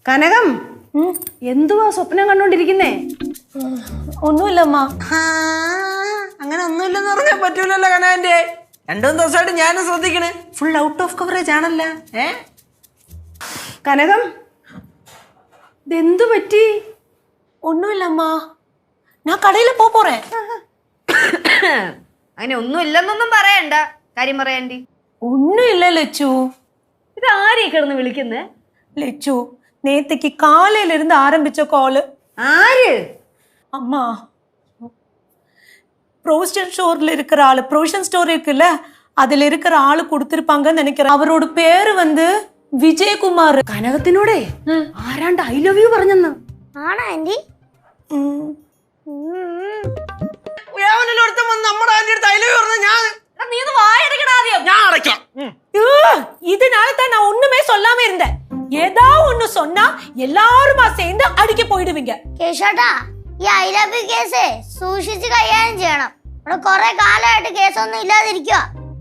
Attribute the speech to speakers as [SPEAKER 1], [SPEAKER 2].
[SPEAKER 1] കനകം എന്തുവാ സ്വപ്നം കണ്ടോണ്ടിരിക്കുന്നേ?
[SPEAKER 2] ഒന്നുമില്ലമ്മ.
[SPEAKER 3] അങ്ങനെ ഒന്നുമില്ലെന്ന് പറഞ്ഞാൽ പറ്റൂലല്ലോ കനകന്റെ. 2-3 ദിവസമായിട്ട് ഞാനും ശ്രദ്ധിക്കണേ, ഫുൾ ഔട്ട് ഓഫ് കവറേജ് ആണല്ലോ.
[SPEAKER 1] കനകം ഇതെന്തു പറ്റി?
[SPEAKER 2] ഒന്നുമില്ലമ്മ, ഞാൻ കടയിൽ പോറേ.
[SPEAKER 4] അങ്ങനെ ഒന്നും ഇല്ലെന്നൊന്നും പറയണ്ട, കാര്യം പറയാണ്ടി.
[SPEAKER 2] ഒന്നുമില്ല ലച്ചു.
[SPEAKER 4] ഇത് ആരെയും കിടന്ന് വിളിക്കുന്നേ?
[SPEAKER 2] ലച്ചു, നേത്തേക്ക് കാലയിലിരുന്ന് ആരംഭിച്ച കോള്.
[SPEAKER 4] ആര്?
[SPEAKER 2] அம்மா, ப்ரொவிஷன் ஸ்டோர்ல இருக்கிற ஆளு, ப்ரொவிஷன் ஸ்டோர் இருக்குல்ல, அதுல இருக்கிற ஆளு கொடுத்திருப்பாங்கன்னு நினைக்கிறேன். அவரோட பேரு வந்து വിജയകുമാർ.
[SPEAKER 1] കനകത്തിനോടെ ആരാണ്ട് ഐ ലവ് യു പറഞ്ഞെന്ന്.
[SPEAKER 5] ആണോ ആന്റി?
[SPEAKER 3] നമ്മുടെ
[SPEAKER 4] നീ ഒന്ന് വായടക്കണ ആദ്യം.
[SPEAKER 3] ഞാൻ അടയ്ക്കാം.
[SPEAKER 2] இதனால தான் நான் ஒண்ணுமே சொல்லாம இருந்தேன். ஏதாவது ஒண்ணு சொன்னா எல்லாருமா சேர்ந்து அடிக்க போயிடுவீங்க.
[SPEAKER 5] കേശോട്ടാ, ഈ ഐ ലവ് യു കേസ് സൂക്ഷിച്ച് കൈകാര്യം ചെയ്യണം. ഇവിടെ കുറെ കാലമായിട്ട് കേസൊന്നും ഇല്ലാതിരിക്കുക.